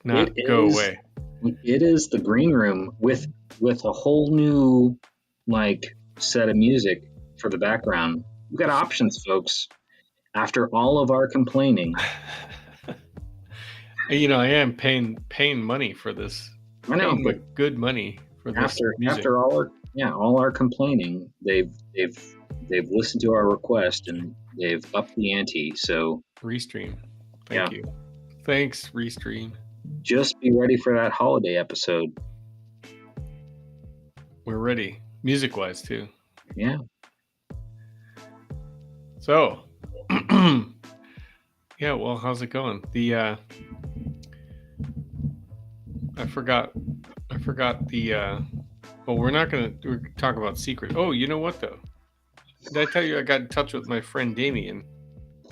not It go is. away. It is the green room with a whole new like set of music for the background. We've got options, folks. After all of our complaining, I am paying money for this, I know, paying but good money for this music. after all our complaining, they've listened to our request and they've upped the ante. So Restream. yeah, Thank you. Thanks, Restream. just be ready for that holiday episode. We're ready, music wise too. Yeah. So, yeah. Well, how's it going? I forgot the. Well, we're not gonna talk about secret. Oh, you know what though? Did I tell you I got in touch with my friend Damien?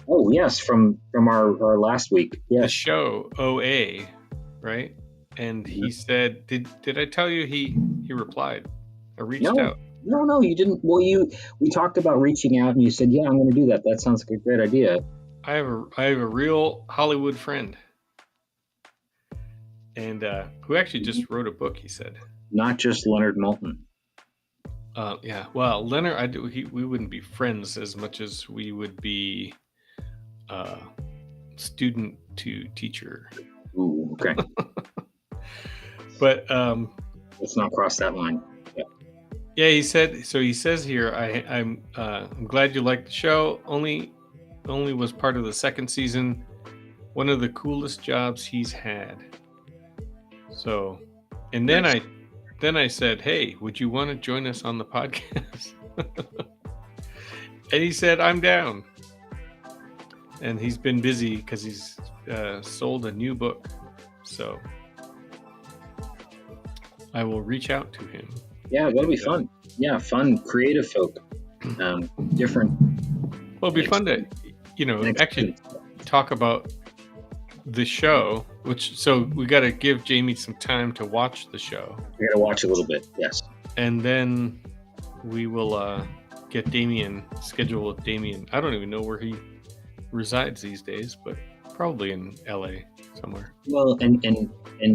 Oh yes, from our last week. The Yes. show OA, right? And he said, "Did I tell you he replied? I reached out. No, you didn't. Well, we talked about reaching out, and you said, "Yeah, I'm going to do that. That sounds like a great idea." I have a real Hollywood friend, and who actually just wrote a book." He said, Not just Leonard Moulton. Yeah. Well, Leonard, we wouldn't be friends as much as we would be student to teacher. Ooh, okay. But let's not cross that line. Yeah, he said. So he says here, I'm glad you liked the show. Only was part of the second season. One of the coolest jobs he's had. So, and then I said, hey, would you want to join us on the podcast? And he said, I'm down. And he's been busy because he's sold a new book. So I will reach out to him. Yeah, that'll be fun. Yeah, fun, creative folk. Different. Well, it'll be fun to, actually talk about the show, so we got to give Jamie some time to watch the show. We got to watch a little bit, yes. And then we will get Damien, schedule with Damien. I don't even know where he resides these days, but probably in LA somewhere. Well, and I'm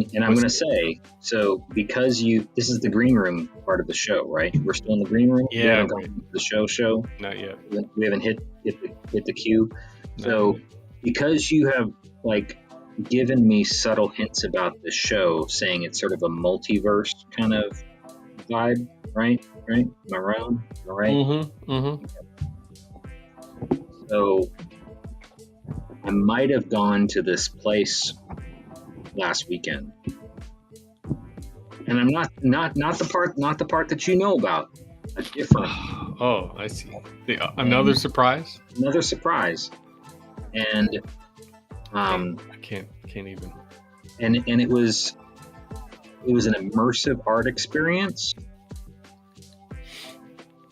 going to say, so because this is the green room part of the show, right? We're still in the green room. Yeah. We haven't gone to the show. Not yet. We haven't hit the queue. So because you have given me subtle hints about the show, saying it's sort of a multiverse kind of vibe, right? Am I wrong? Am I right? Mm-hmm. So I might have gone to this place last weekend, and I'm not the part that you know about. A different. Oh, I see. Another surprise. Another surprise, and I can't even. And it was an immersive art experience.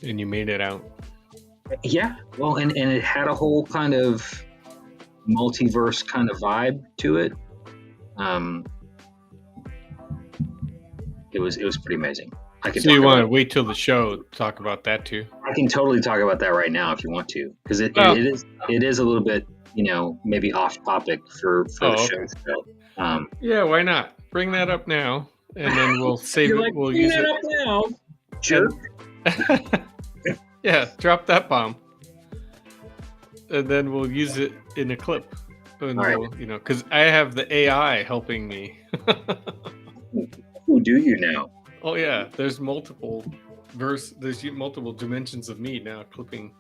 And you made it out. Yeah. Well, and it had a whole kind of multiverse kind of vibe to it. It was pretty amazing. So you want to wait till the show to talk about that too? I can totally talk about that right now if you want to, because it is a little bit, maybe off topic for the show. So, yeah, why not? Bring that up now, and then we'll save it. We'll use it up now. Sure. Yeah, drop that bomb, and then we'll use it in a clip. And all right. Because I have the AI helping me. Who do you now? Oh yeah, there's multiple dimensions of me now clipping.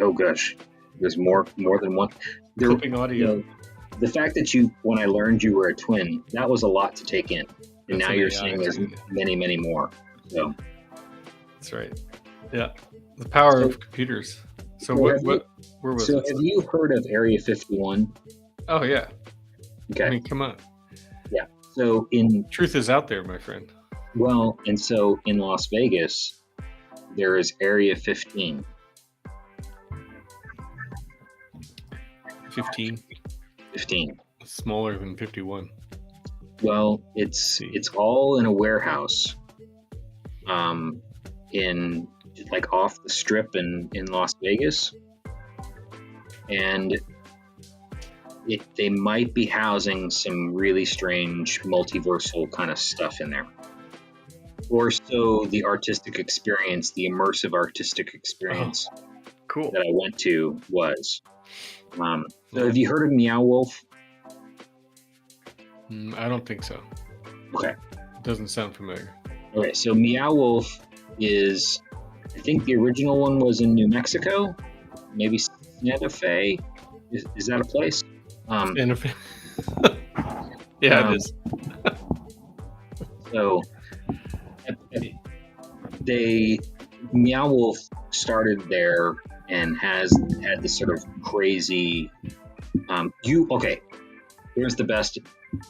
Oh gosh, there's more than one. Clipping audio. The fact that when I learned you were a twin, that was a lot to take in, and now you're saying there's many, many more. So that's right. Yeah, the power of computers. So where was it? Have you heard of Area 51? Oh yeah. Okay. I mean, come on. Yeah. So truth is out there, my friend. Well, and so in Las Vegas, there is Area 15. 15. It's smaller than 51. Well, it's all in a warehouse, in off the strip in Las Vegas, and they might be housing some really strange multiversal kind of stuff in there. Or so the artistic experience, the immersive artistic experience Cool. that I went to was. So have you heard of Meow Wolf? I don't think so. Okay. Doesn't sound familiar. Okay, so Meow Wolf is, I think the original one was in New Mexico, maybe Santa Fe. Is that a place? Santa Fe. Yeah, it is. So Meow Wolf started there and has had this sort of crazy. Okay, here's the best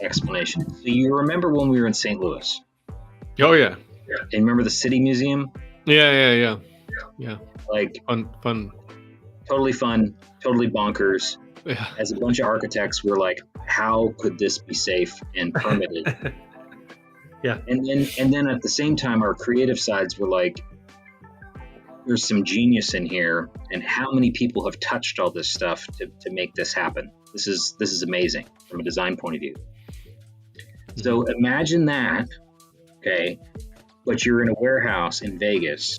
explanation. So you remember when we were in St. Louis? Oh yeah. And remember the City Museum? Yeah. Like fun. Totally fun, totally bonkers. Yeah. As a bunch of architects, we're like, how could this be safe and permitted? Yeah. And then at the same time, our creative sides were like, there's some genius in here, and how many people have touched all this stuff to make this happen? This is amazing from a design point of view. So imagine that, okay, but you're in a warehouse in Vegas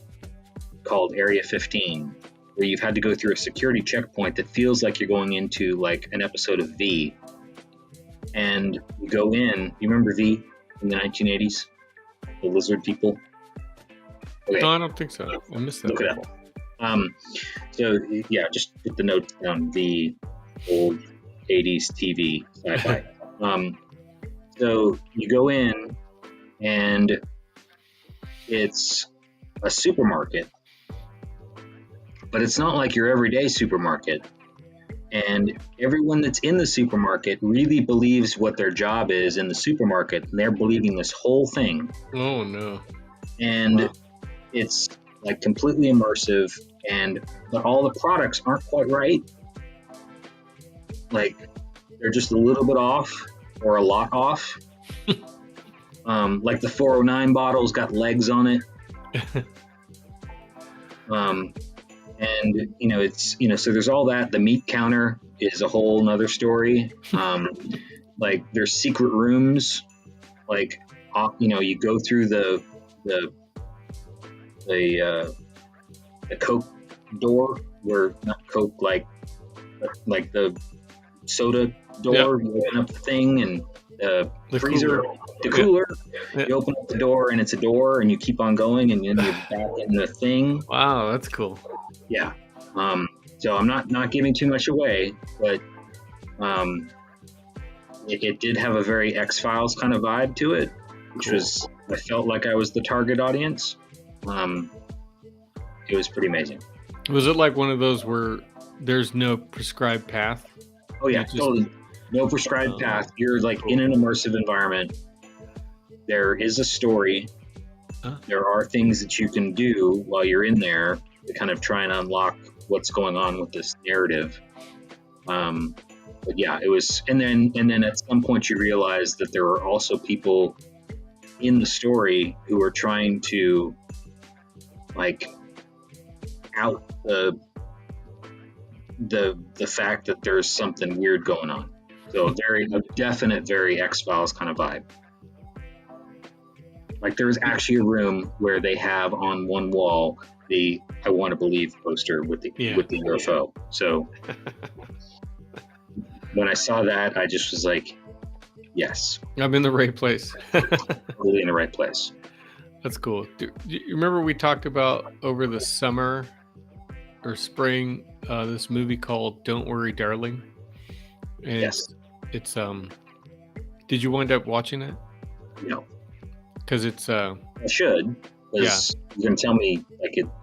called Area 15, where you've had to go through a security checkpoint that feels like you're going into like an episode of V. And you go in, you remember V in the 1980s? The lizard people? Okay. No, I don't think so. I missed that. Look it up. So yeah, just put the notes down. The old 80s TV sci-fi. So you go in, and it's a supermarket, but it's not like your everyday supermarket. And everyone that's in the supermarket really believes what their job is in the supermarket, and they're believing this whole thing. Oh no! And Wow. It's like completely immersive, but all the products aren't quite right. Like they're just a little bit off or a lot off. Like the 409 bottle's got legs on it. And it's so there's all that. The meat counter is a whole nother story. Like there's secret rooms, like you go through the Coke door, where not Coke, like the soda door. You open up the thing, and the freezer, the cooler. Yeah. You open up the door, and it's a door, and you keep on going, and then you're back in the thing. Wow, that's cool. Yeah. So I'm not giving too much away, but it did have a very X-Files kind of vibe to it, which was, I felt like I was the target audience. It was pretty amazing. Was it like one of those where there's no prescribed path? Oh yeah, totally. No prescribed path. You're like in an immersive environment. There is a story. There are things that you can do while you're in there to kind of try and unlock what's going on with this narrative. But yeah, it was, and then at some point you realize that there are also people in the story who are trying to like out the fact that there's something weird going on. So a definite, very X-Files kind of vibe. Like there's actually a room where they have on one wall the "I Want to Believe" poster with the UFO. So when I saw that, I just was like, yes, I'm in the right place. really in the right place. That's cool. Do you remember we talked about over the summer or spring this movie called "Don't Worry, Darling"? And Yes. It's Did you wind up watching it? No. Because it's I should. Because you're gonna tell me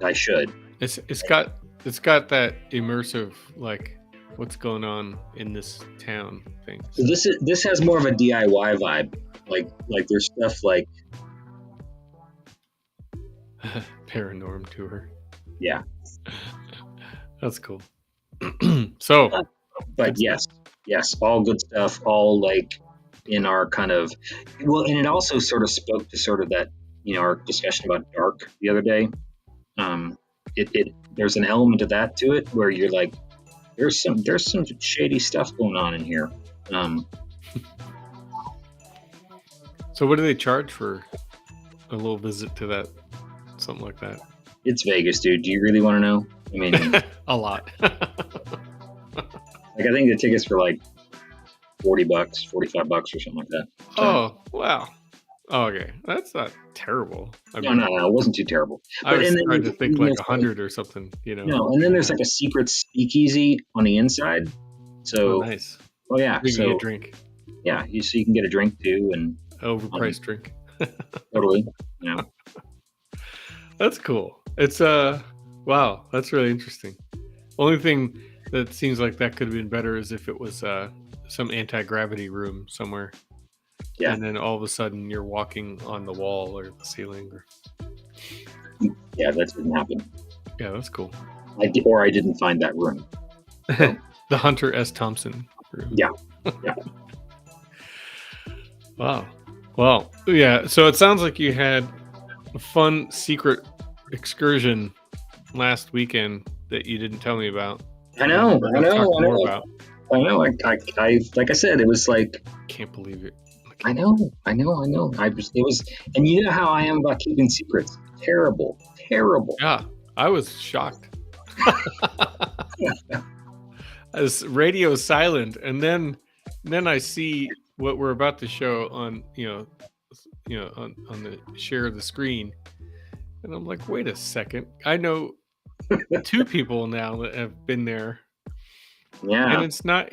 I should. It's got that immersive, like, what's going on in this town thing. So this has more of a DIY vibe. Like there's stuff like Paranorm tour. Yeah. That's cool. So, but yes, all good stuff, all like in our kind of, well, and it also sort of spoke to sort of that, our discussion about dark the other day. There's an element of that to it where you're like, there's some shady stuff going on in here. So what do they charge for a little visit to that? Something like that. It's Vegas, dude. Do you really want to know? I mean, A lot. like I think the tickets for like $40, $45 or something like that. So, Oh, wow. Oh, okay. That's not terrible. I no, mean, no, no, it wasn't too terrible. I But was and then trying to think like there's 100 or something, you know. no, and then there's like a secret speakeasy on the inside. Oh, So, nice. oh yeah, You can get a so drink. yeah, so you can get a drink too, and Overpriced drink. totally, you know, That's cool. It's wow, that's really interesting. Only thing that seems like that could have been better is if it was some anti-gravity room somewhere. yeah, And then all of a sudden you're walking on the wall or the ceiling or yeah, that didn't happen. yeah, that's cool. I didn't find that room. The Hunter S. Thompson room. Yeah, yeah. Wow. Well, yeah. So it sounds like you had a fun secret excursion last weekend that you didn't tell me about. I know, We're I gonna know, talk I more know, about. I know. I like I said, it was like Can't believe it. I know, I know, I know. It was, and you know how I am about keeping secrets. Terrible, terrible. Yeah, I was shocked. As radio silent, and then I see what we're about to show on on the share of the screen, and I'm like, wait a second, I know two people now that have been there, Yeah. and it's not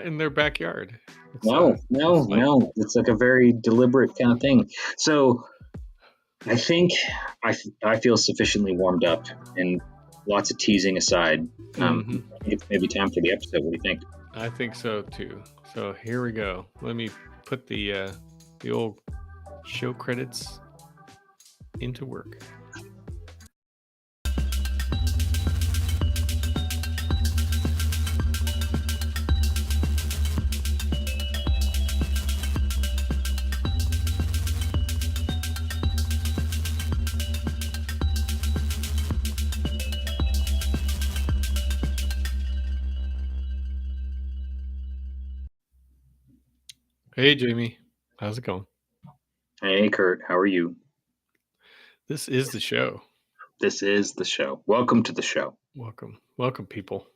in their backyard. It's No, no, it's like no. It's like a very deliberate kind of thing. So I think I feel sufficiently warmed up, and lots of teasing aside. mhm. I think it's maybe time for the episode. What do you think? I think so too. So here we go. Let me put the old show credits into work. Hey Jamie, how's it going? Hey, Kurt, how are you? This is the show. This is the show. Welcome to the show. Welcome, people.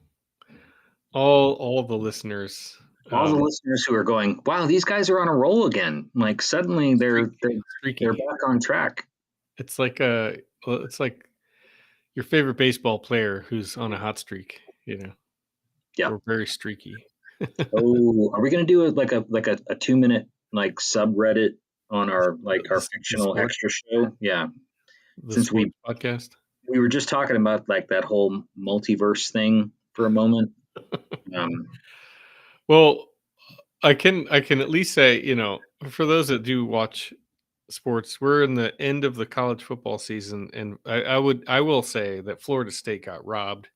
All the listeners. All the listeners who are going, wow, these guys are on a roll again. Like suddenly Streaky. they're back on track. It's like it's like your favorite baseball player who's on a hot streak. You know, Yeah. we're very streaky. Oh, are we gonna do it like a 2 minute like subreddit on our fictional sport? extra show? Yeah. The Since sports podcast. we were just talking about like that whole multiverse thing for a moment. Well, I can at least say, for those that do watch sports, we're in the end of the college football season, and I will say that Florida State got robbed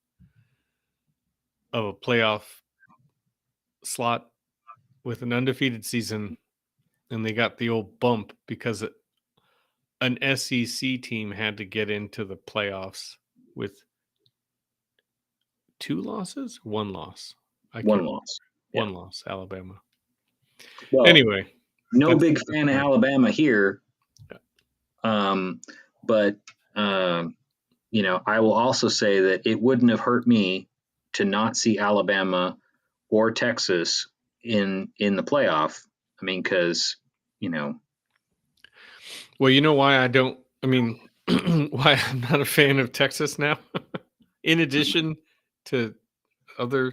of a playoff slot with an undefeated season, and they got the old bump because an SEC team had to get into the playoffs with 2 losses, 1 loss. One loss. Yeah. 1 loss, Alabama. Well, Anyway, no big fan of Alabama here. Yeah. But I will also say that it wouldn't have hurt me to not see Alabama or Texas in the playoff. I mean, because Well, you know why I don't. I mean, why I'm not a fan of Texas now. In addition to other,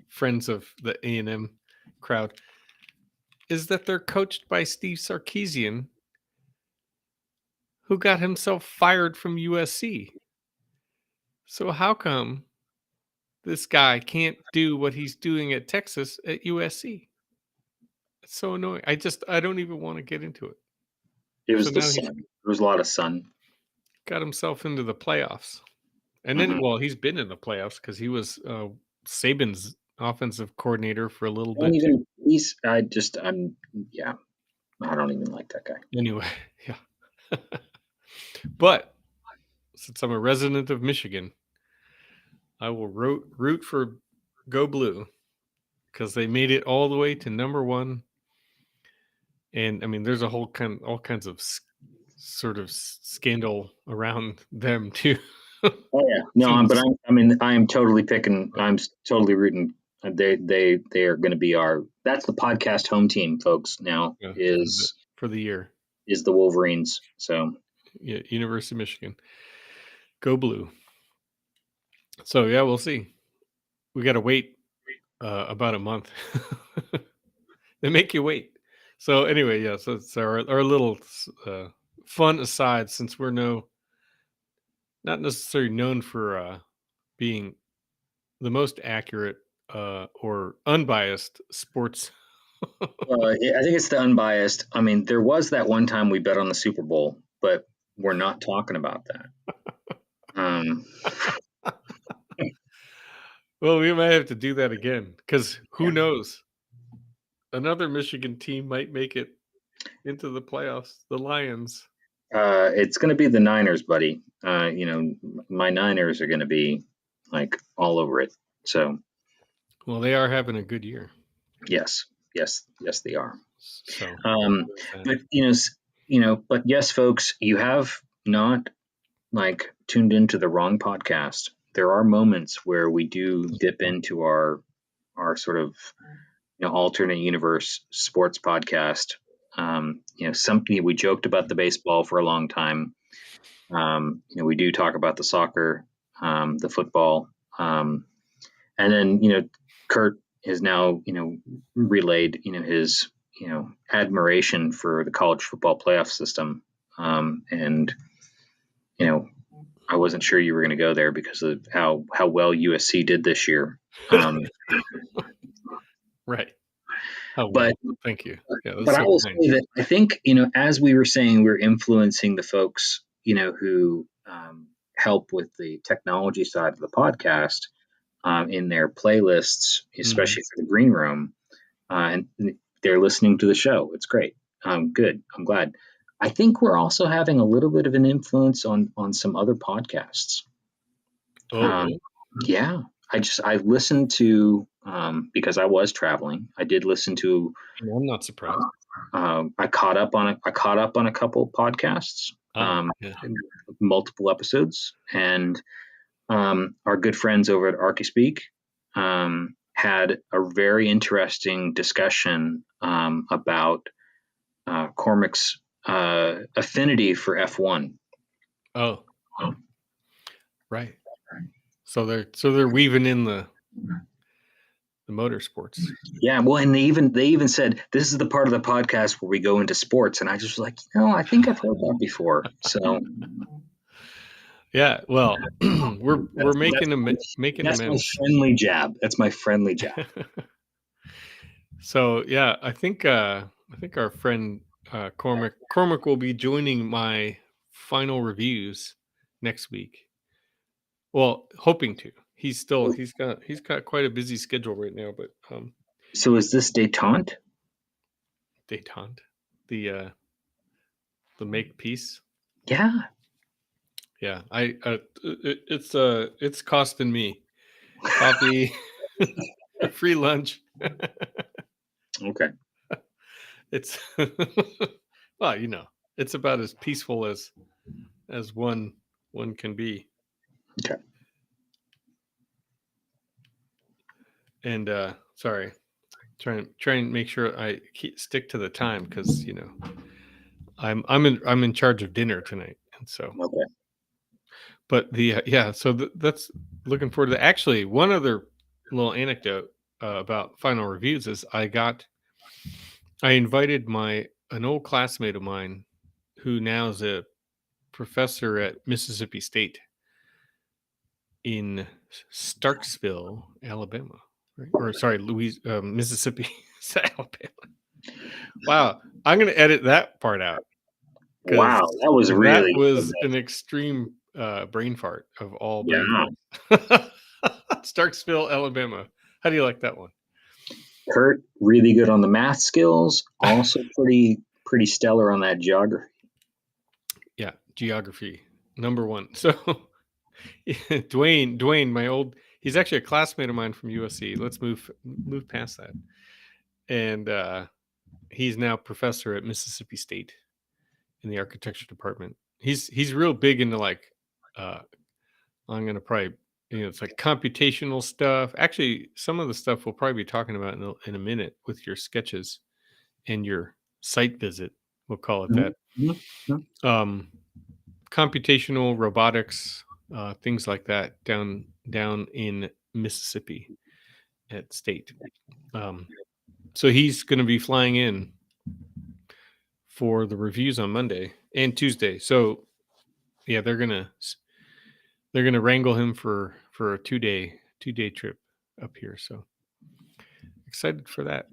friends of the A&M crowd, is that they're coached by Steve Sarkisian, who got himself fired from USC. So how come this guy can't do what he's doing at Texas at USC? It's so annoying. I don't even want to get into it. it was So the now sun. he's There was a lot of sun. got himself into the playoffs. And then, well, he's been in the playoffs because he was Saban's offensive coordinator for a little bit. I don't even like that guy. Anyway, yeah. But since I'm a resident of Michigan, I will root for Go Blue because they made it all the way to number one. And I mean, there's all kinds of sort of scandal around them too. Oh yeah, no, I am totally picking. I'm totally rooting. They are going to be our. That's the podcast home team, folks. Now Yeah, is for the year. Is the Wolverines. So yeah, University of Michigan, Go Blue. So yeah, we'll see. We got to wait about a month. They make you wait. So anyway, yeah. So it's our little fun aside, since we're not necessarily known for being the most accurate or unbiased sports. I think it's the unbiased. I mean, there was that one time we bet on the Super Bowl, but we're not talking about that. Well, we might have to do that again because who knows? Another Michigan team might make it into the playoffs. The Lions. It's going to be the Niners, buddy. My Niners are going to be like all over it. So, well, they are having a good year. Yes, they are. So, but yes, folks, you have not like tuned into the wrong podcast. There are moments where we do dip into our sort of alternate universe sports podcast. Something we joked about the baseball for a long time. We do talk about the soccer, the football, and then Kurt has now relayed his admiration for the college football playoff system, and I wasn't sure you were going to go there because of how well USC did this year. Right. Well, thank you. Yeah, but I will say that I think, as we were saying, we're influencing the folks, who help with the technology side of the podcast in their playlists, especially for the green room. And they're listening to the show. It's great. Good. I'm glad. I think we're also having a little bit of an influence on some other podcasts. Yeah. I listened to, because I was traveling. I did listen to. I'm not surprised. I caught up on a couple of podcasts, multiple episodes, and our good friends over at ArchiSpeak had a very interesting discussion about Cormac's affinity for F1. Oh, right. So they're weaving in the motorsports. Yeah, well, and they even said this is the part of the podcast where we go into sports, and I just was like, I think I've heard that before. So, yeah, well, we're making them. That's my friendly jab. That's my friendly jab. So yeah, I think our friend Cormac will be joining my final reviews next week. Well, hoping to. He's got quite a busy schedule right now, but so is this detente? Detente, the make piece. Yeah. Yeah, it's costing me coffee, free lunch. Okay. It's well, it's about as peaceful as one can be. Okay. And sorry, try and make sure I stick to the time because I'm in charge of dinner tonight, and so. Okay. But so that's looking forward to. Actually, one other little anecdote about final reviews is I invited an old classmate of mine who now is a professor at Mississippi State in Starksville, Alabama. Or sorry, Mississippi, Alabama. Wow, I'm going to edit that part out. Wow, that was an extreme brain fart of all brain farts. Starksville, Alabama. How do you like that one? Kurt, really good on the math skills. Also pretty stellar on that geography. Yeah, geography. Number one. So Dwayne, he's actually a classmate of mine from USC. Let's move past that. And he's now professor at Mississippi State in the architecture department. He's real big into like I'm gonna probably it's like computational stuff. Actually, some of the stuff we'll probably be talking about in a minute with your sketches and your site visit. We'll call it that. Computational robotics, things like that down in Mississippi at State. So he's going to be flying in for the reviews on Monday and Tuesday. So yeah, they're gonna wrangle him for a 2-day trip up here. So excited for that.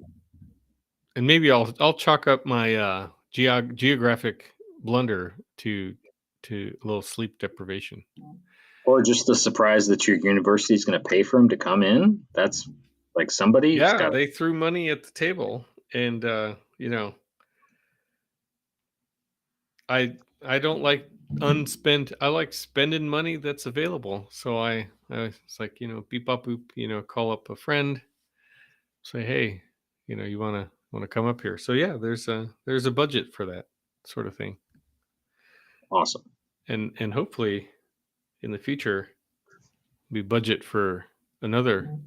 And maybe I'll chalk up my geographic blunder to a little sleep deprivation. Or just the surprise that your university is going to pay for him to come in. That's like somebody. Yeah, they threw money at the table, and I don't like unspent. I like spending money that's available. So I was like, beep bop boop, call up a friend, say, hey, you want to come up here. So yeah, there's a budget for that sort of thing. Awesome. And hopefully in the future we budget for another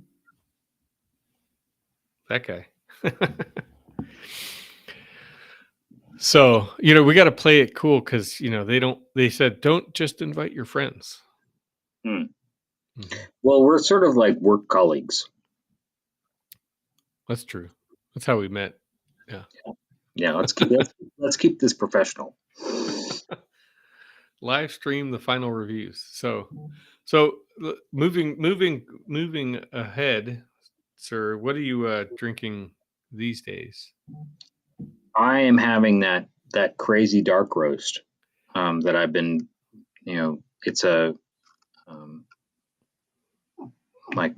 that guy. So, we got to play it cool because, they said, don't just invite your friends. Mm-hmm. Well, we're sort of like work colleagues. That's true. That's how we met. Yeah. Let's keep this professional. Live stream the final reviews. So moving ahead, sir, what are you drinking these days? I am having that crazy dark roast that I've been, it's a like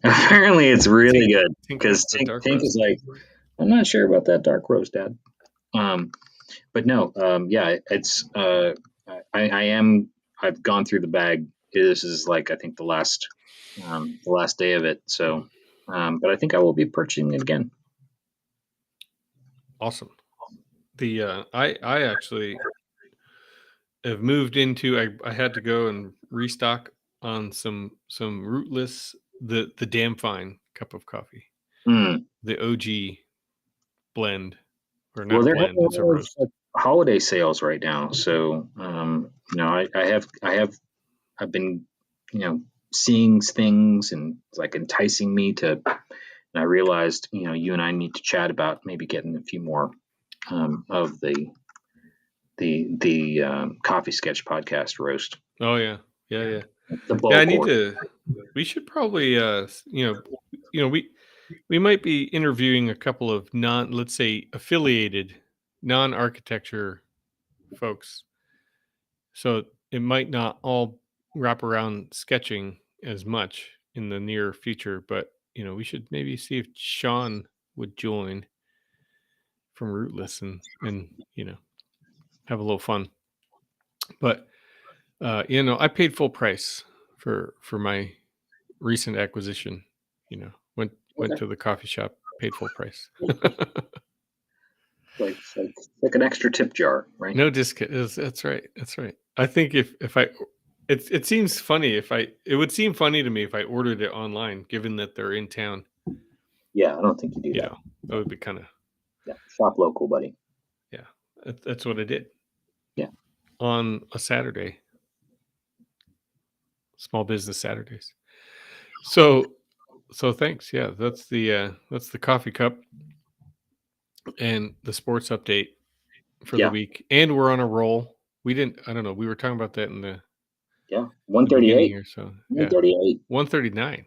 apparently it's really good because Tink is like, I'm not sure about that dark roast, Dad. But no, yeah, it's I've gone through the bag. This is like I think the last day of it. So, but I think I will be purchasing it again. Awesome. The I actually have moved into. I had to go and restock on some rootless the damn fine cup of coffee. The OG blend, or not blend, it's a roast. Holiday sales right now, so I've been seeing things and it's like enticing me to. And I realized you and I need to chat about maybe getting a few more of the Coffee Sketch podcast roast. Oh yeah. I need to. We should probably we might be interviewing a couple of let's say affiliated non-architecture folks. So it might not all wrap around sketching as much in the near future, but we should maybe see if Sean would join from Rootless and have a little fun. But I paid full price for my recent acquisition. Went to the coffee shop, paid full price. like an extra tip jar, right? No discount. That's right. I think if I, it seems funny it would seem funny to me if I ordered it online, given that they're in town. Yeah, I don't think you do that. That would be kind of. Yeah, shop local, buddy. Yeah, that's what I did. Yeah. On a Saturday. Small business Saturdays. So thanks. Yeah, that's the coffee cup and the sports update for the week. And we're on a roll. I don't know. We were talking about that in the 138 or so. 138. 139.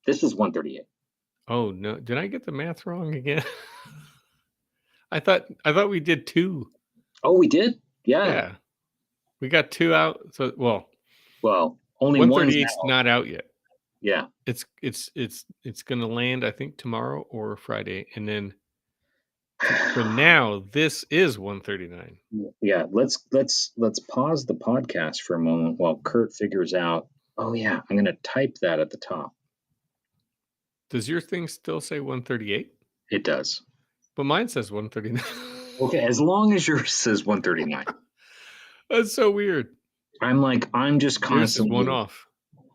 This is 138. Oh no! Did I get the math wrong again? I thought we did 2. Oh, we did. Yeah. We got 2 out. So only 138's not out yet. Yeah. It's going to land, I think, tomorrow or Friday, and then So now this is 139. Yeah, let's pause the podcast for a moment while Kurt figures out. Oh yeah, I'm gonna type that at the top. Does your thing still say 138? It does. But mine says 139. Okay, as long as yours says 139. That's so weird. I'm just Yours is one constantly. off.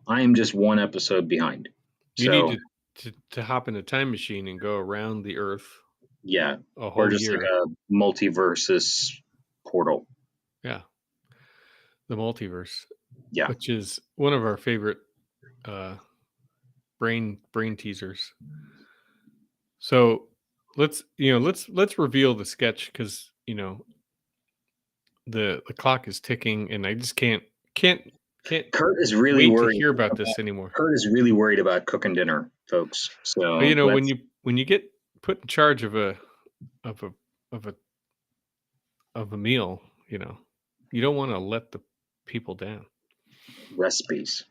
I am just one episode behind. You need So to hop in a time machine and go around the Earth yeah, a or whole just like year. a multiversus portal. Yeah, the multiverse, Yeah, which is one of our favorite uh, brain teasers. So let's reveal the sketch because the clock is ticking and I just can't Kurt is really wait to worried. hear about this anymore. Kurt is really worried about cooking dinner, folks. So Well, let's. when you get put in charge of a of a of a of a meal, you don't want to let the people down. Recipes.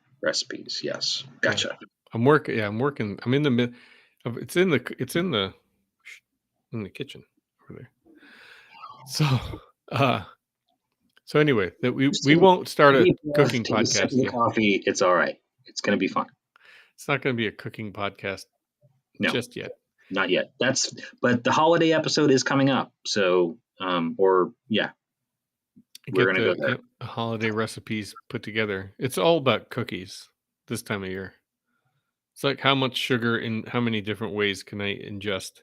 Yes, Yeah, gotcha. I'm working. Yeah, I'm working. I'm in the mid. It's in the kitchen over there. So, uh, so anyway, that Just we won't start a deep breath, cooking take a sip of podcast the yet. coffee. It's all right. It's gonna be fine. It's not going to be a cooking podcast No, just yet. not yet. But the holiday episode is coming up. So or yeah, we're Get gonna go the there. holiday recipes put together. It's all about cookies this time of year. It's like how much sugar in how many different ways can I ingest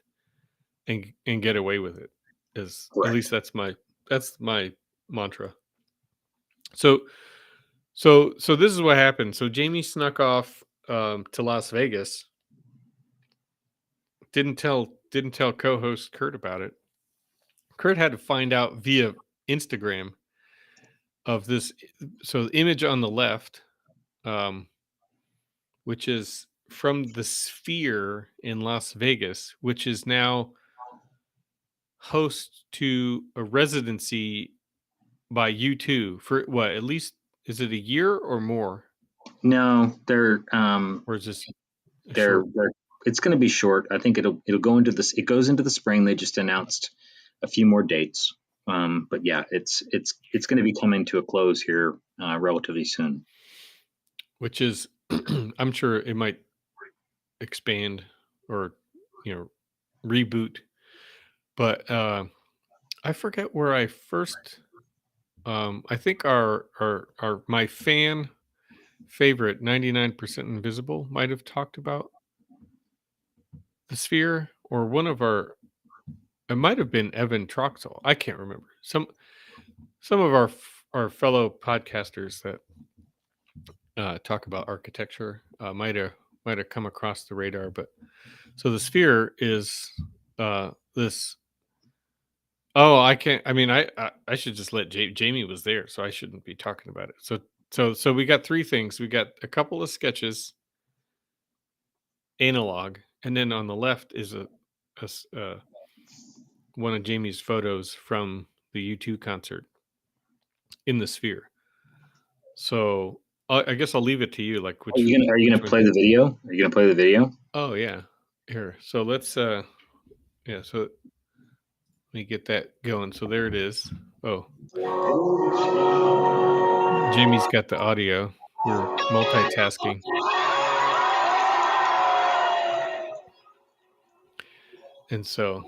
and get away with it? Is at Correct. least that's my mantra. So this is what happened. So Jamie snuck off to Las Vegas. Didn't tell co-host Kurt about it. Kurt had to find out via Instagram of this. So the image on the left, which is from the Sphere in Las Vegas, which is now host to a residency by U2 for what? At least is it a year or more, No, or is this they're short? it's going to be short. I think it'll go into this. It goes into the spring. They just announced a few more dates. But yeah, it's going to be coming to a close here relatively soon. Which is, I'm sure it might expand or reboot, but I forget where I first. I think our my fan favorite 99% Invisible might have talked about the Sphere, or one of our. It might have been Evan Troxel. I can't remember. Some of our fellow podcasters that talk about architecture might have come across the radar. But so the Sphere is this. Oh, I can't. I mean, I should just let Jamie was there, so I shouldn't be talking about it. So we got three things. We got a couple of sketches, analog, and then on the left is one of Jamie's photos from the U2 concert in the Sphere. So I guess I'll leave it to you. Like Are you which gonna one? play the video? Are you gonna play the video? Oh yeah, here. So let's yeah. So let me get that going. So there it is. Oh, Jamie's got the audio. We're multitasking. And so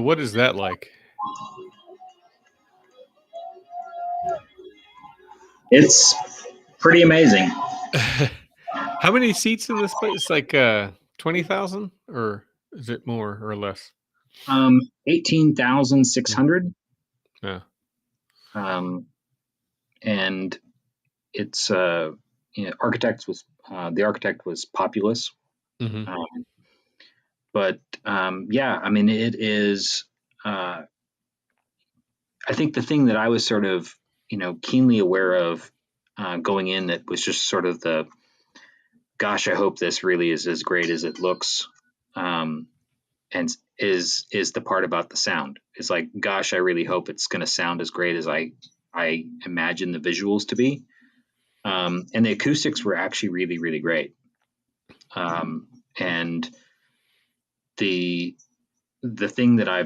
what is that like? It's pretty amazing. How many seats in this place? It's like 20,000, or is it more or less? 18,600. Yeah. Um, and it's the architect was Populous. Hmm. Um, but yeah, I mean it is. I think the thing that I was sort of keenly aware of going in, that was just sort of the, gosh, I hope this really is as great as it looks. And is the part about the sound. It's like, gosh, I really hope it's going to sound as great as I imagine the visuals to be. And the acoustics were actually really, really great. And the thing that I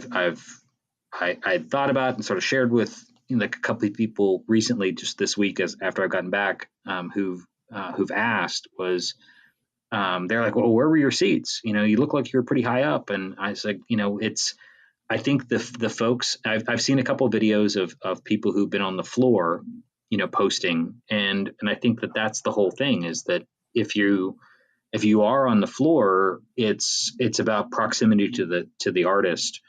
thought about and sort of shared with, like a couple of people recently, just this week, as after I've gotten back, who've asked was, they're like, well, where were your seats? You look like you're pretty high up. And I was like, I think the folks, I've seen a couple of videos of people who've been on the floor, posting, and I think that's the whole thing, is that if you are on the floor, it's about proximity to the artist,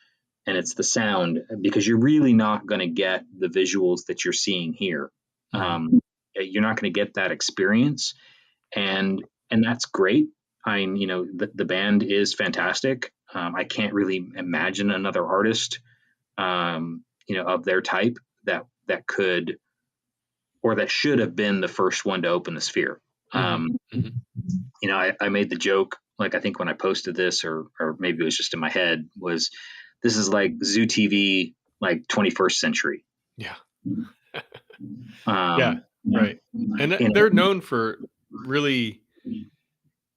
and it's the sound, because you're really not going to get the visuals that you're seeing here. You're not going to get that experience, and that's great. The band is fantastic. I can't really imagine another artist, of their type that could, or that should have been the first one to open the Sphere. I made the joke, like, I think when I posted this, or maybe it was just in my head, was this is like Zoo TV, like 21st century. Yeah. Yeah. Right. And they're known for really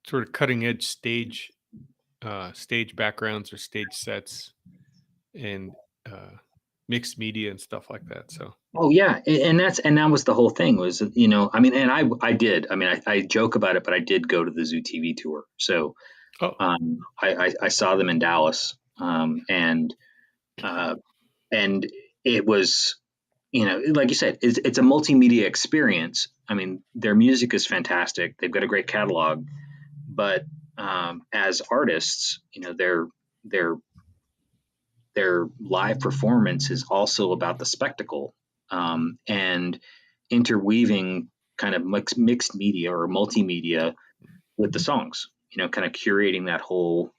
sort of cutting edge stage backgrounds or stage sets, and mixed media and stuff like that. So. Oh yeah, and that was the whole thing, was, and I joke about it, but I did go to the Zoo TV tour. So I saw them in Dallas, and it was, like you said, it's a multimedia experience. I mean, their music is fantastic. They've got a great catalog, but as artists, their live performance is also about the spectacle, and interweaving kind of mixed media or multimedia with the songs, kind of curating that whole,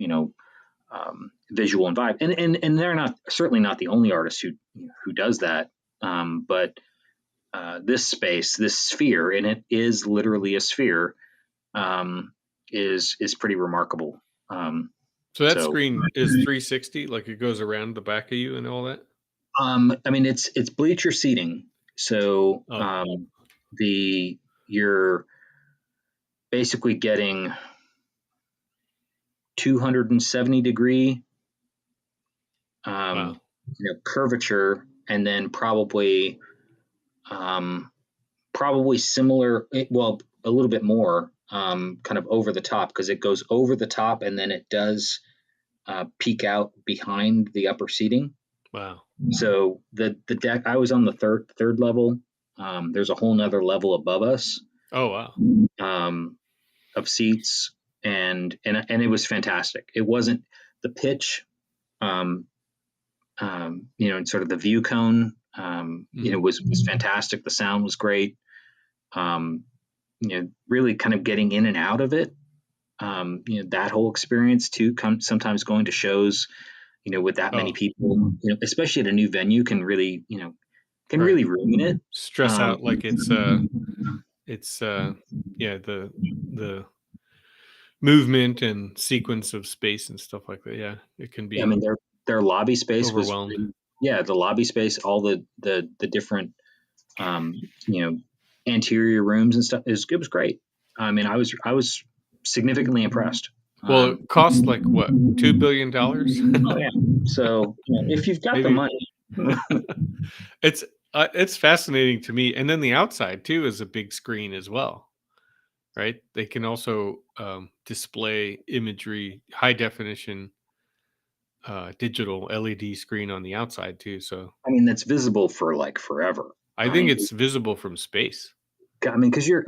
visual and vibe. And they're certainly not the only artist who does that. But this space, this sphere, and it is literally a sphere, is pretty remarkable. So that screen is 360, like it goes around the back of you and all that? It's bleacher seating. So you're basically getting 270 degree Wow. curvature, and then probably similar, well, a little bit more, kind of over the top, because it goes over the top and then it does peek out behind the upper seating. Wow. So the deck, I was on the third level. There's a whole nother level above us. Oh wow. Of seats, and it was fantastic. It wasn't the pitch, and sort of the view cone, was fantastic. The sound was great. Really kind of getting in and out of it. That whole experience too, sometimes going to shows, with that many people, especially at a new venue, can really, really ruin it. Stress out, like it's the movement and sequence of space and stuff like that. Yeah, it can be. I mean, their lobby space overwhelmed. the lobby space, all the different, anterior rooms and stuff, it was great. I mean, I was significantly impressed. Well, it cost like what, $2 billion? Oh yeah. So if you've got the money, it's fascinating to me. And then the outside too is a big screen as well, right? They can also display imagery, high definition, digital LED screen on the outside too. So I mean, that's visible for like forever. I think it's visible from space. I mean, because you're.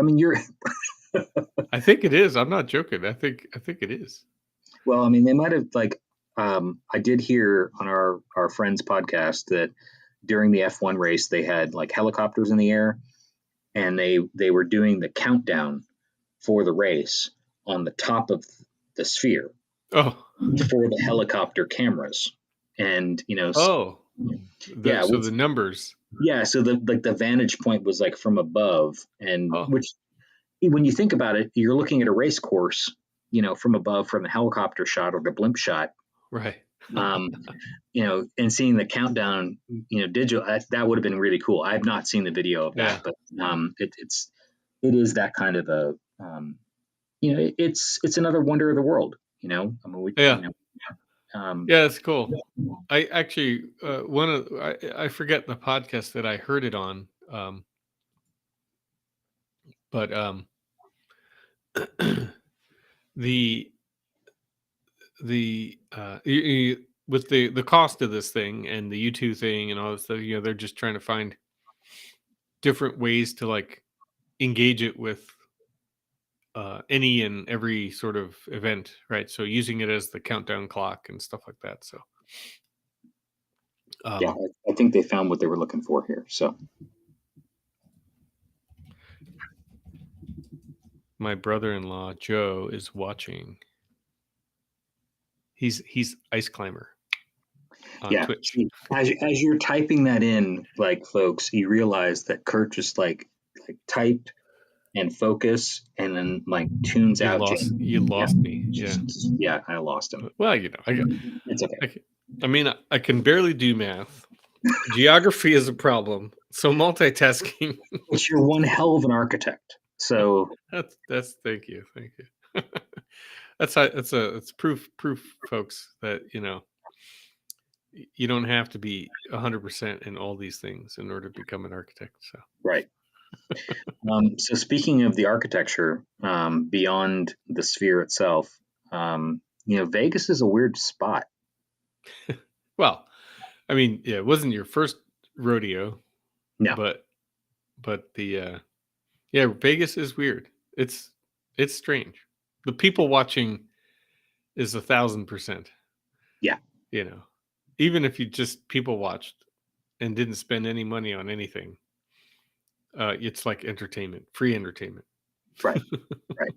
I think it is. I'm not joking. I think it is. Well, I mean, they might have, like, I did hear on our friend's podcast that during the F1 race, they had like helicopters in the air, and they were doing the countdown for the race on the top of the sphere. Oh, for the helicopter cameras, and so the numbers. Yeah, so the vantage point was like from above, and which, when you think about it, you're looking at a race course, from above, from the helicopter shot or the blimp shot. Right. Um, and seeing the countdown, digital, that would have been really cool. I've not seen the video of Yeah. that, but it is that kind of a, it's another wonder of the world. I mean, Yeah. um, Yeah, it's cool. I actually one of I forget the podcast that I heard it on, but the with the cost of this thing and the YouTube thing and all this stuff, they're just trying to find different ways to like engage it with any and every sort of event, right? So using it as the countdown clock and stuff like that. So, yeah, um, I think they found what they were looking for here. So my brother-in-law Joe is watching. He's ice climber on yeah, Twitch. see, as you're typing that in, like folks, you realize that Kurt just like typed and focus and then like tunes out James. You Yeah, lost me. Yeah. yeah, I lost him. Well, It's okay. I mean, I can barely do math. Geography is a problem. So multitasking. But you're one hell of an architect. So That's thank you. That's how it's proof, folks, that you don't have to be 100% in all these things in order to become an architect. So right. So speaking of the architecture, beyond the sphere itself, Vegas is a weird spot. well, I mean, yeah, it wasn't your first rodeo, No, but the yeah, Vegas is weird. It's strange. The people watching is 1,000%. yeah, Even if you just people watched and didn't spend any money on anything, it's like entertainment, free entertainment. right, right.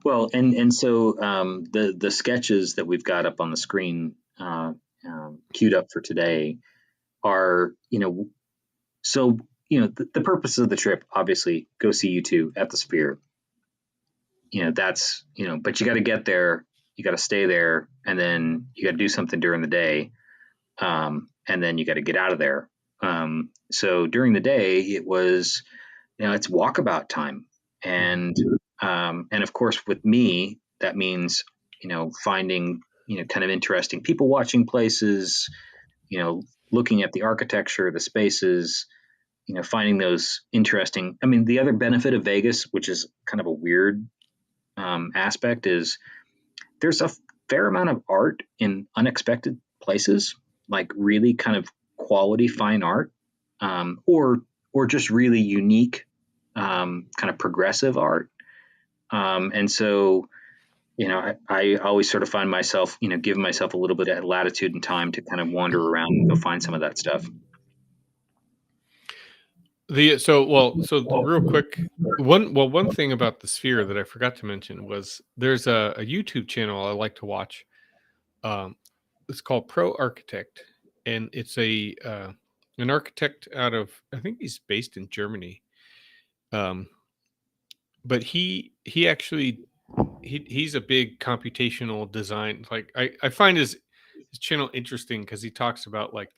Well, and so the sketches that we've got up on the screen, queued up for today, are so the purpose of the trip, obviously, go see U2 at the Sphere. That's but you got to get there, you got to stay there, and then you got to do something during the day, and then you got to get out of there. So during the day, it was it's walkabout time, and of course with me that means finding kind of interesting people watching places, looking at the architecture, the spaces, finding those interesting. I mean, the other benefit of Vegas, which is kind of a weird aspect, is there's a fair amount of art in unexpected places, like really kind of quality fine art, or just really unique kind of progressive art. And so, I always sort of find myself, giving myself a little bit of latitude and time to kind of wander around and go find some of that stuff. So real quick, one thing about the Sphere that I forgot to mention was there's a YouTube channel I like to watch. Um, it's called Pro Architect, and it's an architect out of, I think he's based in Germany. But he actually he's a big computational design. Like I find his channel interesting because he talks about like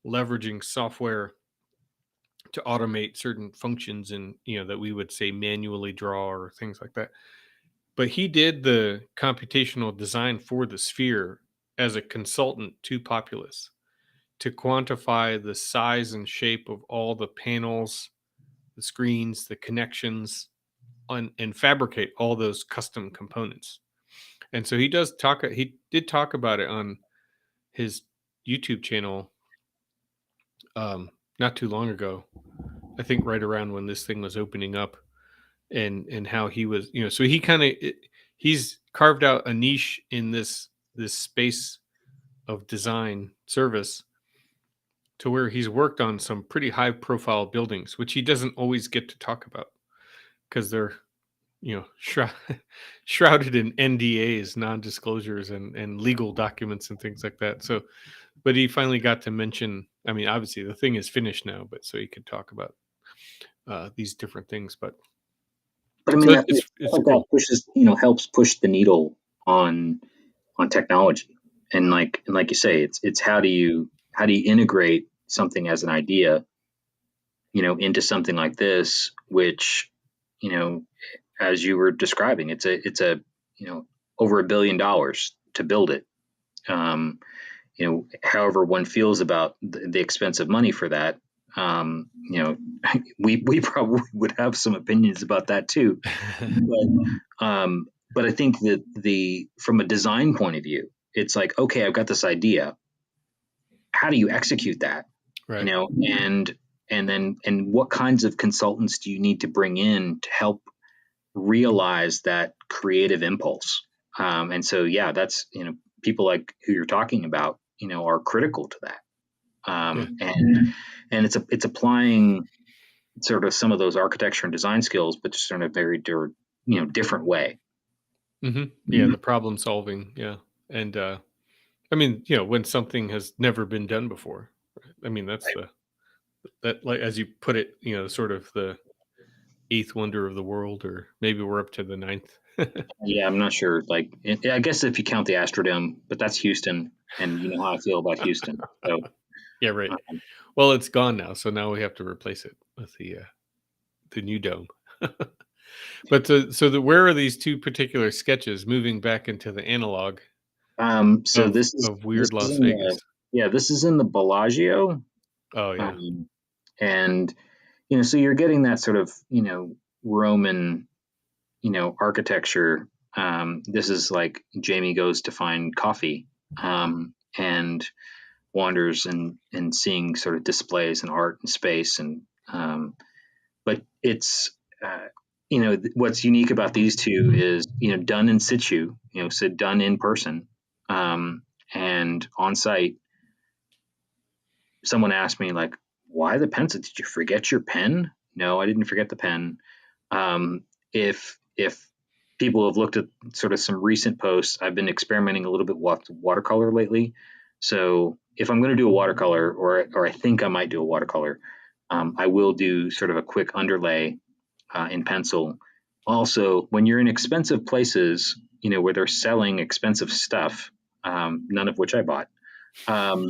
leveraging software to automate certain functions and that we would say manually draw or things like that. But he did the computational design for the Sphere as a consultant to Populous to quantify the size and shape of all the panels, the screens, the connections, and fabricate all those custom components. And so he did talk about it on his YouTube channel not too long ago. I think right around when this thing was opening up, and how he was, so he's carved out a niche in this space of design service to where he's worked on some pretty high profile buildings, which he doesn't always get to talk about because they're shrouded in NDAs, non-disclosures, and legal documents and things like that. So, but he finally got to mention. I mean, obviously the thing is finished now, but so he could talk about these different things. But But I mean, so that it's like that cool. pushes, helps push the needle on technology. and like you say, it's how do you integrate something as an idea, into something like this, which, you know, as you were describing, it's a over $1 billion to build it. Um, however one feels about the expense of money for that, we probably would have some opinions about that too. But I think that the from a design point of view, it's like, okay, I've got this idea. How do you execute that? Right. And what kinds of consultants do you need to bring in to help realize that creative impulse? And so, yeah, that's people like who you're talking about, are critical to that. Yeah. And it's applying sort of some of those architecture and design skills, but just in a very different way. Yeah, the problem solving. Yeah, and I mean, when something has never been done before, right? I mean, that's Right. the that like as you put it, sort of the eighth wonder of the world, or maybe we're up to the ninth. Yeah, I'm not sure. Like, I guess if you count the Astrodome, but that's Houston, and you know how I feel about Houston. So, Yeah, right. um, Well, it's gone now, so now we have to replace it with the new dome. But where are these two particular sketches moving back into the analog so of this weird is Las in the Vegas? yeah, this is in the Bellagio, Oh yeah. um, and so you're getting that sort of Roman architecture. This is like Jamie goes to find coffee, and wanders and seeing sort of displays and art and space, and but it's what's unique about these two is done in situ, so done in person, and on site. Someone asked me, like, why the pencil? Did you forget your pen? No, I didn't forget the pen. If people have looked at sort of some recent posts, I've been experimenting a little bit with watercolor lately. So if I'm going to do a watercolor, or I think I might do a watercolor, I will do sort of a quick underlay in pencil. Also, when you're in expensive places, where they're selling expensive stuff, none of which I bought, um,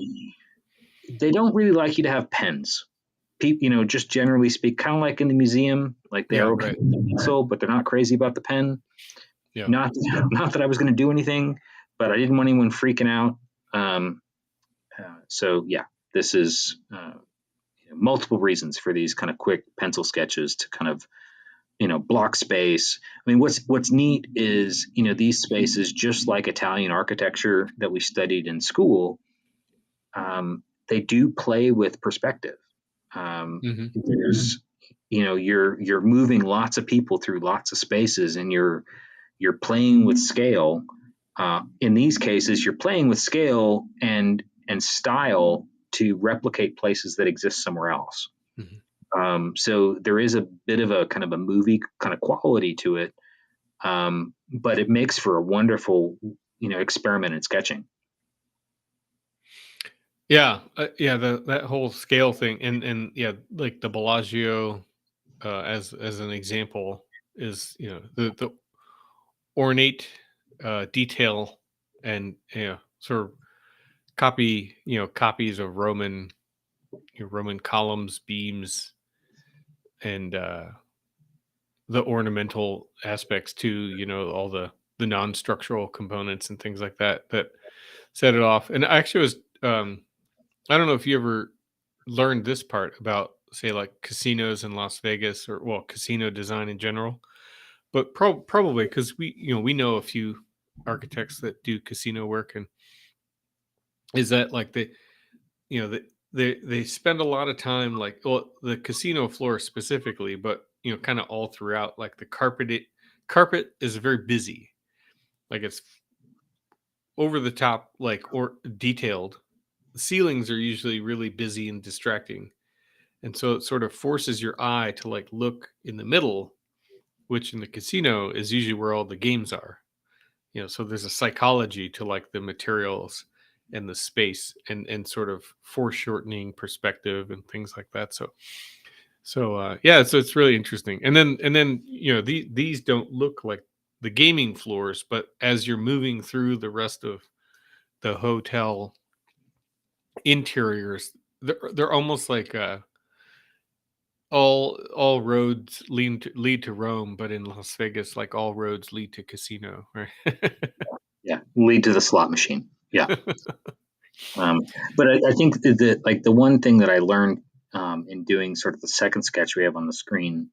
they don't really like you to have pens. Just generally speak, kind of like in the museum, like they're Yeah, okay right. with the pencil, but they're not crazy about the pen. Yeah. Not not that I was going to do anything, but I didn't want anyone freaking out. So yeah, this is multiple reasons for these kind of quick pencil sketches to kind of block space. I mean, what's neat is these spaces, just like Italian architecture that we studied in school, they do play with perspective. Hmm. There's you're moving lots of people through lots of spaces, and you're playing with scale. In these cases, you're playing with scale and style to replicate places that exist somewhere else. Hmm. So there is a bit of a kind of a movie kind of quality to it, but it makes for a wonderful experiment in sketching. Yeah, yeah. That whole scale thing, and yeah, like the Bellagio, as an example, is the ornate detail, and sort of copies of Roman columns, beams, and the ornamental aspects too. All the non-structural components and things like that that set it off. And I actually was I don't know if you ever learned this part about, say, like casinos in Las Vegas, or well, casino design in general, but probably because we know a few architects that do casino work, and is that like they spend a lot of time, like, well, the casino floor specifically, but kind of all throughout, like the carpet is very busy, like it's over the top, like, or detailed. The ceilings are usually really busy and distracting, and so it sort of forces your eye to like look in the middle, which in the casino is usually where all the games are. So there's a psychology to like the materials and the space, and sort of foreshortening perspective and things like that. So yeah, so it's really interesting. And then these don't look like the gaming floors, but as you're moving through the rest of the hotel interiors. They're almost like all roads lead to Rome, but in Las Vegas, like all roads lead to casino, right? Yeah, lead to the slot machine. Yeah. Um, but I think that like the one thing that I learned in doing sort of the second sketch we have on the screen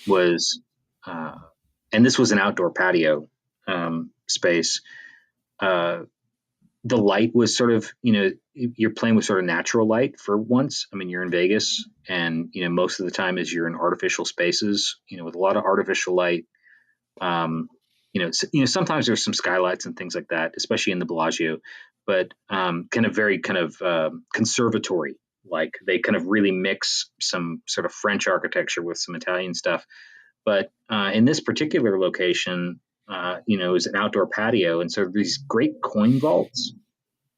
was, uh, and this was an outdoor patio space. Uh, the light was sort of, you're playing with sort of natural light for once. I mean, you're in Vegas, and most of the time is you're in artificial spaces, with a lot of artificial light. Um, sometimes there's some skylights and things like that, especially in the Bellagio, but kind of very kind of conservatory. Like they kind of really mix some sort of French architecture with some Italian stuff. But in this particular location, it was an outdoor patio, and so these great coin vaults,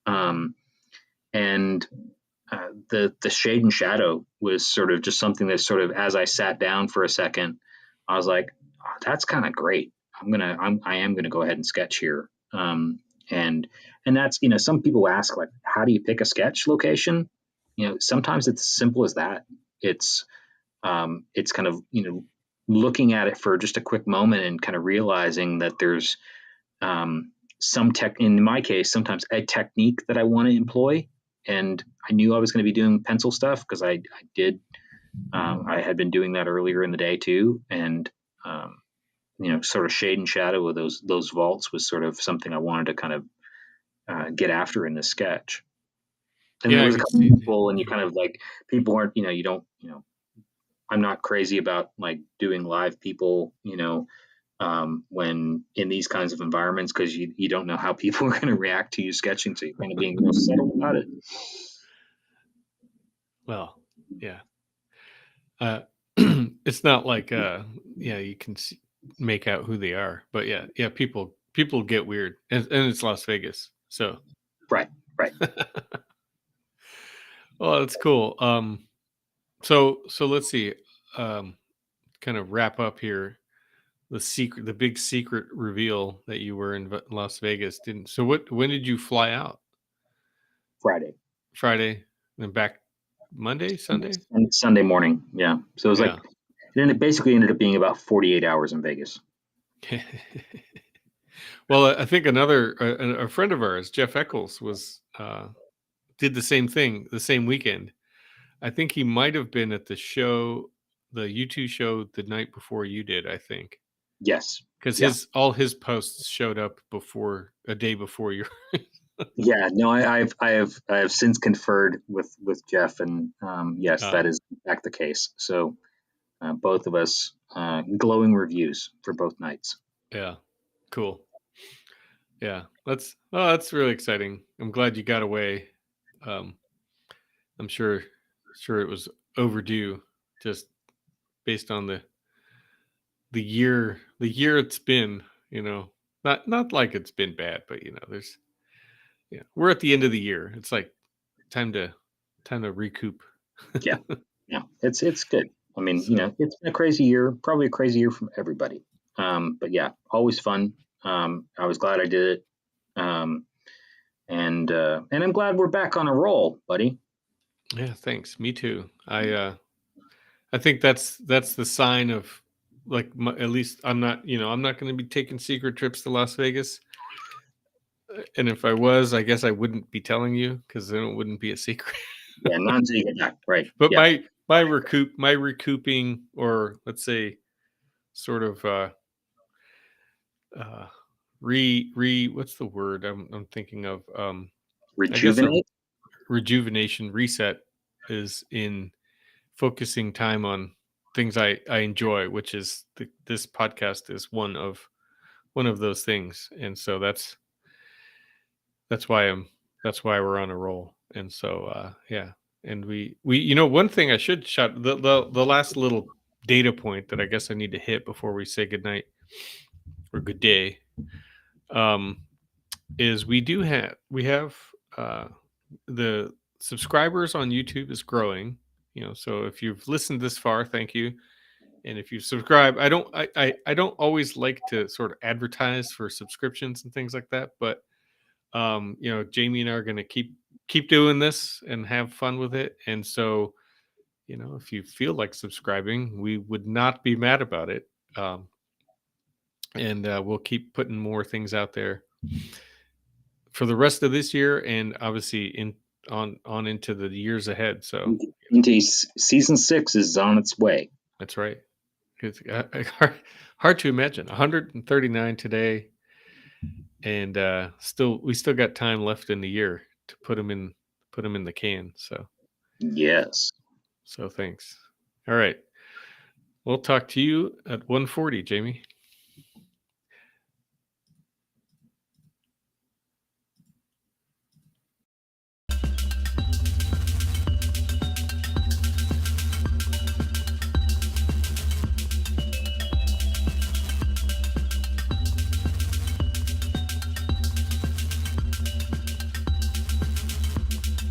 um, and the shade and shadow was sort of just something that sort of, as I sat down for a second, I was like, oh, that's kind of great. I am gonna go ahead and sketch here. And that's, some people ask, like, how do you pick a sketch location? Sometimes it's as simple as that. It's kind of, looking at it for just a quick moment and kind of realizing that there's some tech, in my case, sometimes a technique that I want to employ. And I knew I was going to be doing pencil stuff because I did, I had been doing that earlier in the day too. And, sort of shade and shadow of those vaults was sort of something I wanted to kind of get after in this sketch. And there Yeah, I was a can couple of see. people, and you kind of like, people aren't, you don't, I'm not crazy about like doing live people, when in these kinds of environments, because you don't know how people are going to react to you sketching, so you're kind of being real subtle about it. Well, yeah. It's not like yeah, you can make out who they are, but yeah, people get weird, and it's Las Vegas, so. Right, right. Well, that's cool. So let's see, um, kind of wrap up here. The big secret reveal that you were in Las Vegas didn't. So when did you fly out? Friday Friday, and back Monday, Sunday? and Sunday morning. Yeah, so it was like, Yeah. then it basically ended up being about 48 hours in Vegas. Well, I think another a friend of ours, Jeff Eccles, was did the same thing the same weekend. I think he might have been at the show, the U2 show, the night before you did. I think Yes. because Yeah. all his posts showed up before a day before your. Yeah. No, I have since conferred with Jeff, and yes, uh, that is in fact the case. So both of us glowing reviews for both nights. yeah, cool. Yeah, that's really exciting. I'm glad you got away. Um, I'm sure it was overdue, just based on the year it's been. Not like it's been bad, but there's we're at the end of the year. It's like time to recoup. Yeah. Yeah. It's good. I mean, So it's been a crazy year, probably a crazy year from everybody. But yeah, always fun. I was glad I did it. Um, and I'm glad we're back on a roll, buddy. yeah, thanks. Me too. I think that's the sign of like at least I'm not going to be taking secret trips to Las Vegas. And if I was, I guess I wouldn't be telling you because then it wouldn't be a secret. Yeah, not until you get back. Right. But Yeah. my recouping, or let's say sort of uh what's the word I'm thinking of, I guess a Rejuvenate. rejuvenation reset is in focusing time on things I enjoy, which is this podcast is one of those things. And so that's why we're on a roll. And so yeah. And we one thing I should shout, the last little data point that I guess I need to hit before we say good night or good day, um is we have uh the subscribers on YouTube is growing. So if you've listened this far, thank you. And if you subscribe, I don't always like to sort of advertise for subscriptions and things like that, but Jamie and I are going to keep doing this and have fun with it. And so, if you feel like subscribing, we would not be mad about it. And we'll keep putting more things out there for the rest of this year, and obviously on into the years ahead. So Into season 6 is on its way. that's right. It's hard to imagine 139 today, and we still got time left in the year to put them in the can. Yes. So thanks. All right, we'll talk to you at 1:40, Jamie.